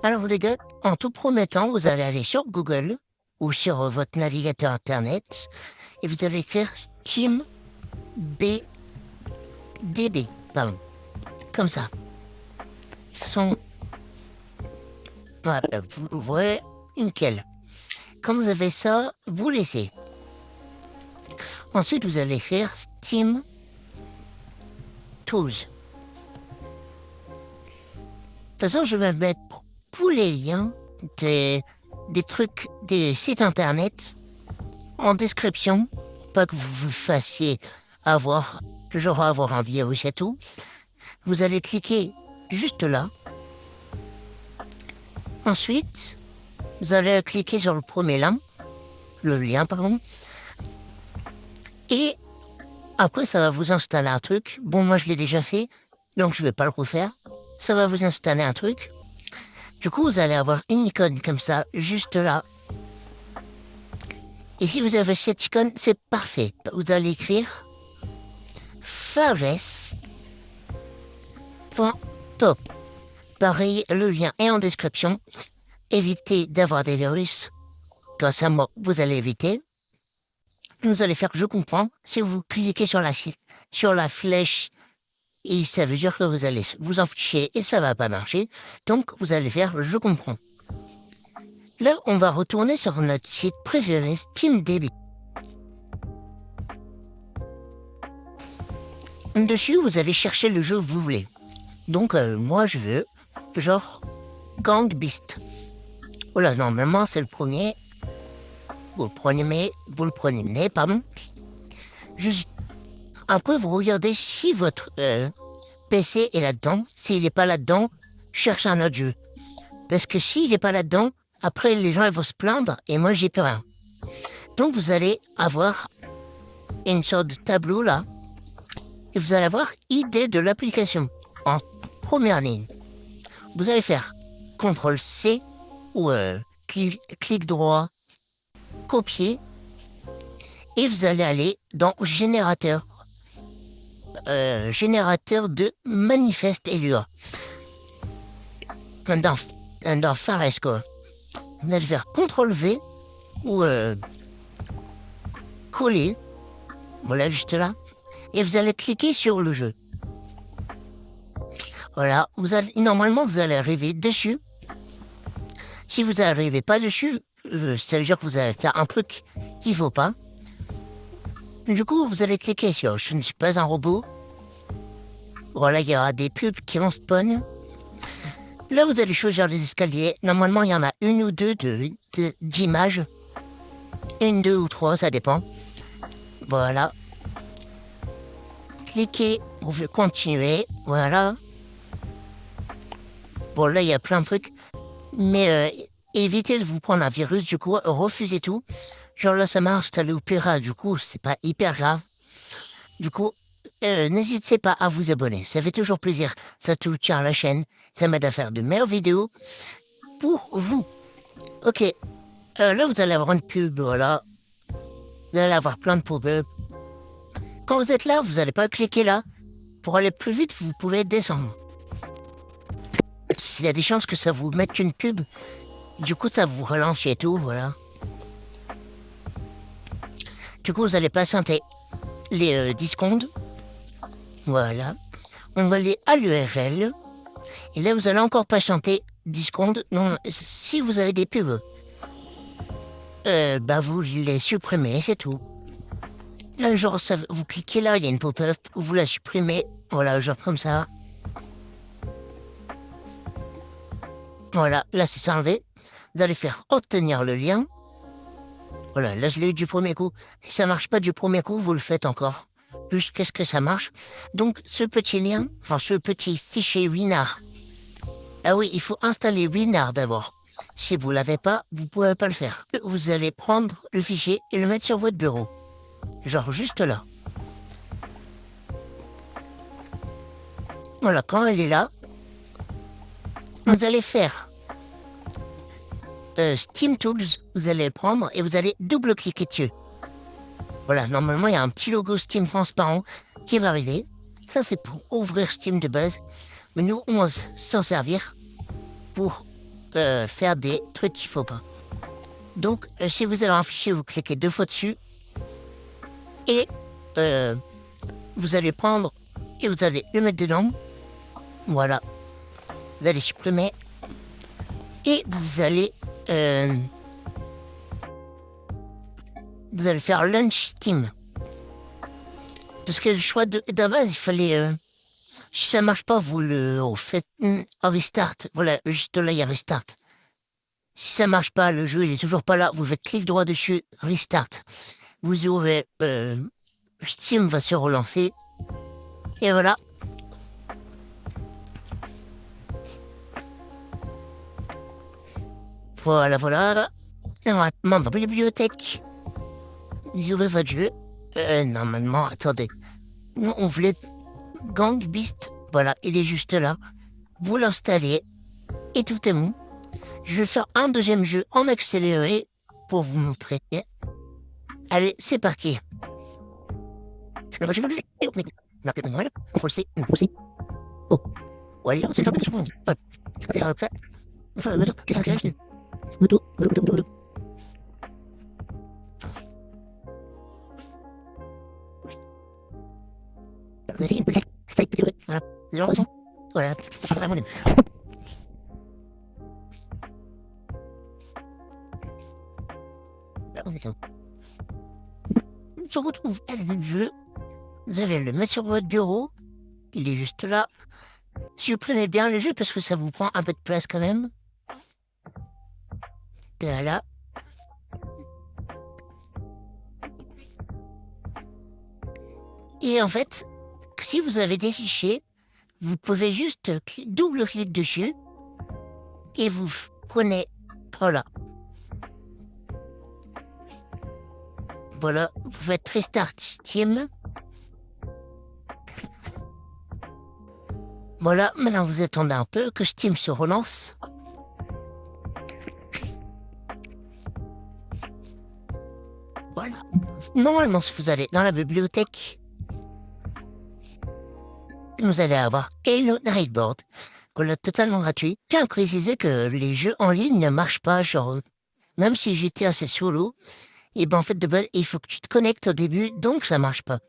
Alors les gars, en tout premier temps, vous allez aller sur Google ou sur votre navigateur internet et vous allez écrire Steam DB, pardon, comme ça. De toute façon, voilà, vous voyez, nickel. Quand vous avez ça, vous laissez. Ensuite, vous allez écrire Steam Tools. De toute façon, je vais mettre tous les liens des trucs, des sites internet en description, pas que vous vous fassiez avoir, toujours avoir un virus et tout. Vous allez cliquer juste là. Ensuite, vous allez cliquer sur le lien, pardon. Et après, ça va vous installer un truc. Bon, moi, je l'ai déjà fait, donc je vais pas le refaire. Ça va vous installer un truc. Du coup, vous allez avoir une icône comme ça, juste là. Et si vous avez cette icône, c'est parfait. Vous allez écrire Fares.top. Pareil, le lien est en description. Évitez d'avoir des virus. Grâce à moi, vous allez éviter. Vous allez faire je comprends. Si vous cliquez sur la flèche, et ça veut dire que vous allez vous en ficher et ça va pas marcher. Donc, vous allez faire je comprends. Là, on va retourner sur notre site préféré, SteamDB. Dessus, vous allez chercher le jeu que vous voulez. Donc, moi, je veux, genre, Gang Beast. Voilà, normalement, c'est le premier. Vous le prenez, pardon. Après, vous regardez si votre PC est là-dedans. S'il n'est pas là-dedans, cherchez un autre jeu. Parce que s'il n'est pas là-dedans, après, les gens ils vont se plaindre et moi, j'ai plus rien. Donc, vous allez avoir une sorte de tableau là. Et vous allez avoir idée de l'application en première ligne. Vous allez faire CTRL-C ou clic droit, copier. Et vous allez aller dans générateur. Générateur de manifeste Elua. Dans Fares, quoi. Vous allez faire CTRL-V ou coller. Voilà, juste là. Et vous allez cliquer sur le jeu. Voilà, normalement, vous allez arriver dessus. Si vous n'arrivez pas dessus, ça veut dire que vous allez faire un truc qu'il ne faut pas. Du coup, vous allez cliquer sur « Je ne suis pas un robot ». Voilà, il y aura des pubs qui vont spawn. Là, vous allez choisir les escaliers. Normalement, il y en a une ou deux d'images. Une, deux ou trois, ça dépend. Voilà. Cliquez pour continuer. Voilà. Bon, là, il y a plein de trucs. Mais évitez de vous prendre un virus, du coup, refusez tout. Genre là, ça m'a installé Opera, du coup, c'est pas hyper grave. Du coup, n'hésitez pas à vous abonner, ça fait toujours plaisir. Ça soutient la chaîne, ça m'aide à faire de meilleures vidéos pour vous. Ok, là, vous allez avoir une pub, voilà. Vous allez avoir plein de pop-up. Quand vous êtes là, vous n'allez pas cliquer là. Pour aller plus vite, vous pouvez descendre. S'il y a des chances que ça vous mette une pub, du coup, ça vous relance et tout, voilà. Du coup, vous allez patienter les 10 secondes. Voilà. On va aller à l'URL. Et là, vous allez encore patienter 10 secondes. Non, si vous avez des pubs, vous les supprimez, c'est tout. Là, genre, vous cliquez là, il y a une pop-up, vous la supprimez. Voilà, genre comme ça. Voilà, là, c'est enlevé. Vous allez faire obtenir le lien. Voilà, là, je l'ai eu du premier coup. Si ça marche pas du premier coup, vous le faites encore. Jusqu'à ce que ça marche. Donc, ce petit lien, enfin, ce petit fichier WinRAR. Ah oui, il faut installer WinRAR d'abord. Si vous l'avez pas, vous pouvez pas le faire. Vous allez prendre le fichier et le mettre sur votre bureau. Genre juste là. Voilà, quand elle est là, vous allez faire Steam Tools, vous allez le prendre et vous allez double-cliquer dessus. Voilà, normalement, il y a un petit logo Steam transparent qui va arriver. Ça, c'est pour ouvrir Steam de base. Mais nous, on va s'en servir pour faire des trucs qu'il faut pas. Donc, si vous avez un fichier, vous cliquez 2 fois dessus et vous allez prendre et vous allez le mettre dedans. Voilà. Vous allez supprimer et vous allez faire Launch Steam. Parce que le choix de base, il fallait... si ça marche pas, vous le faites restart. Voilà, juste là, il y a restart. Si ça marche pas, le jeu il est toujours pas là, vous faites clic droit dessus, restart. Vous ouvrez... Steam va se relancer. Et voilà. Voilà. Normalement, dans la bibliothèque, vous ouvrez votre jeu. Normalement, attendez. Nous, on voulait Gang Beast. Voilà, il est juste là. Vous l'installez. Et tout est bon. Je vais faire un deuxième jeu en accéléré pour vous montrer. Allez, c'est parti. Oh. Allez, c'est voilà, on se retrouve à le jeu. Vous allez le mettre sur votre bureau. Il est juste là. Supprimez bien le jeu parce que ça vous prend un peu de place quand même. Voilà. Et en fait, si vous avez des fichiers, vous pouvez juste double-clic dessus et vous prenez, voilà. Voilà, vous faites Restart Steam. Voilà, maintenant vous attendez un peu que Steam se relance. Voilà. Normalement, si vous allez dans la bibliothèque, vous allez avoir Halo Nightboard, qu'on a totalement gratuit. Je tiens à préciser que les jeux en ligne ne marchent pas, genre, même si j'étais assez solo, et ben en fait de base, il faut que tu te connectes au début, donc ça marche pas.